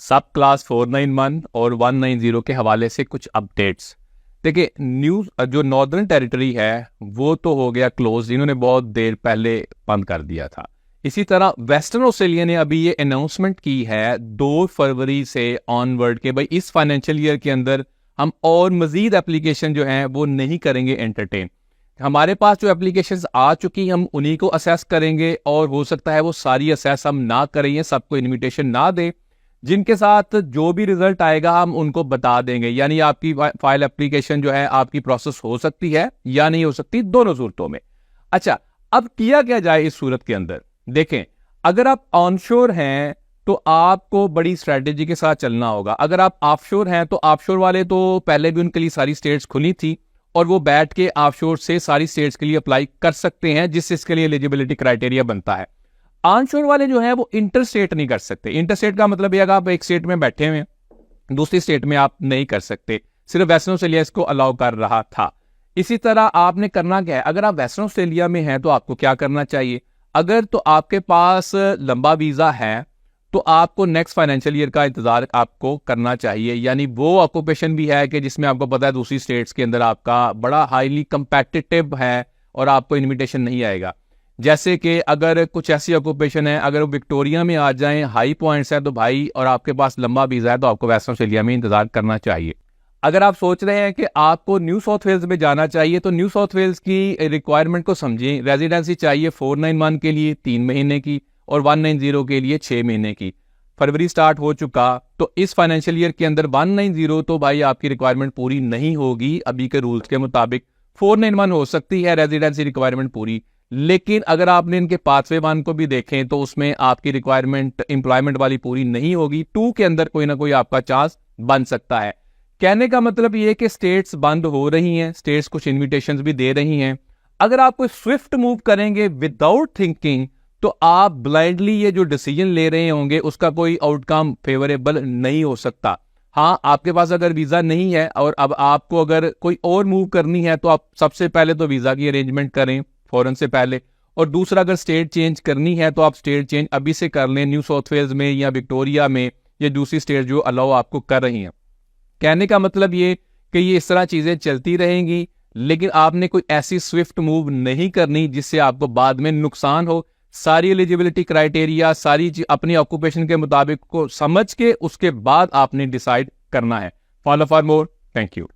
सब क्लास 491 और 190 के हवाले से कुछ अपडेट्स। देखिए, न्यूज जो नॉर्दर्न टेरिटरी है वो तो हो गया क्लोज, इन्होंने बहुत देर पहले बंद कर दिया था। इसी तरह वेस्टर्न ऑस्ट्रेलिया ने अभी ये अनाउंसमेंट की है 2 फरवरी से ऑनवर्ड के भाई इस फाइनेंशियल ईयर के अंदर हम और मजीद एप्लीकेशन जो हैं वो नहीं करेंगे एंटरटेन। हमारे पास जो एप्लीकेशंस आ चुकी हम उन्हीं को असेस करेंगे और हो सकता है वो सारी असेस हम ना करें, सबको इन्विटेशन ना दें। जिनके साथ जो भी रिजल्ट आएगा हम उनको बता देंगे, यानी आपकी फाइल एप्लीकेशन जो है आपकी प्रोसेस हो सकती है या नहीं हो सकती, दोनों सूरतों में। अच्छा, अब किया क्या जाए इस सूरत के अंदर? देखें, अगर आप ऑनशोर हैं तो आपको बड़ी स्ट्रेटेजी के साथ चलना होगा। अगर आप ऑफशोर हैं तो ऑफशोर वाले तो पहले भी उनके लिए सारी स्टेट्स खुली थी और वो बैठ के ऑफशोर से सारी स्टेट्स के लिए अप्लाई कर सकते हैं, जिससे इसके लिए एलिजिबिलिटी क्राइटेरिया बनता है। ऑनशोर वाले जो है वो इंटर स्टेट नहीं कर सकते। इंटर स्टेट का मतलब यह आप एक स्टेट में बैठे हुए दूसरी स्टेट में आप नहीं कर सकते, सिर्फ वेस्टर्न ऑस्ट्रेलिया इसको अलाउ कर रहा था। इसी तरह आपने करना क्या है, अगर आप वेस्टर्न ऑस्ट्रेलिया में हैं तो आपको क्या करना चाहिए? अगर तो आपके पास लंबा वीजा है तो आपको नेक्स्ट फाइनेंशियल ईयर का इंतजार आपको करना चाहिए, यानी वो ऑक्यूपेशन भी है कि जिसमें आपको पता है दूसरी स्टेट्स के अंदर आपका बड़ा हाईली कंपेटिटिव है और आपको इनविटेशन नहीं आएगा। जैसे कि अगर कुछ ऐसी ऑक्यूपेशन है, अगर वो विक्टोरिया में आ जाएं, हाई पॉइंट्स है तो भाई, और आपके पास लंबा वीजा है तो आपको वेस्टर्न ऑस्ट्रेलिया में इंतजार करना चाहिए। अगर आप सोच रहे हैं कि आपको न्यू साउथ वेल्स में जाना चाहिए तो न्यू साउथ वेल्स की रिक्वायरमेंट को समझें। रेजिडेंसी चाहिए 491 के लिए 3 महीने की और 190 के लिए 6 महीने की। फरवरी स्टार्ट हो चुका तो इस फाइनेंशियल ईयर के अंदर 190 तो भाई आपकी रिक्वायरमेंट पूरी नहीं होगी अभी के रूल्स के मुताबिक। 491 हो सकती है रेजिडेंसी रिक्वायरमेंट पूरी, लेकिन अगर आपने इनके पाथवे 1 को भी देखें तो उसमें आपकी रिक्वायरमेंट एम्प्लॉयमेंट वाली पूरी नहीं होगी। 2 के अंदर कोई ना कोई आपका चांस बन सकता है। कहने का मतलब ये कि स्टेट्स बंद हो रही हैं, स्टेट्स कुछ इन्विटेशंस भी दे रही हैं। अगर आप कोई स्विफ्ट मूव करेंगे विदाउट थिंकिंग तो आप ब्लाइंडली ये जो डिसीजन ले रहे होंगे उसका कोई आउटकम फेवरेबल नहीं हो सकता। हाँ, आपके पास अगर वीजा नहीं है और अब आपको अगर कोई और मूव करनी है तो आप सबसे पहले तो वीजा की अरेंजमेंट करें फौरन से पहले, और दूसरा अगर स्टेट चेंज करनी है तो आप स्टेट चेंज अभी से कर लें, न्यू साउथ वेल्स में या विक्टोरिया में या दूसरी स्टेट जो अलाउ आपको कर रही हैं। कहने का मतलब ये कि ये इस तरह चीजें चलती रहेंगी, लेकिन आपने कोई ऐसी स्विफ्ट मूव नहीं करनी जिससे आपको बाद में नुकसान हो। सारी एलिजिबिलिटी क्राइटेरिया सारी अपनी ऑक्यूपेशन के मुताबिक को समझ के उसके बाद आपने डिसाइड करना है। Follow for more, thank you.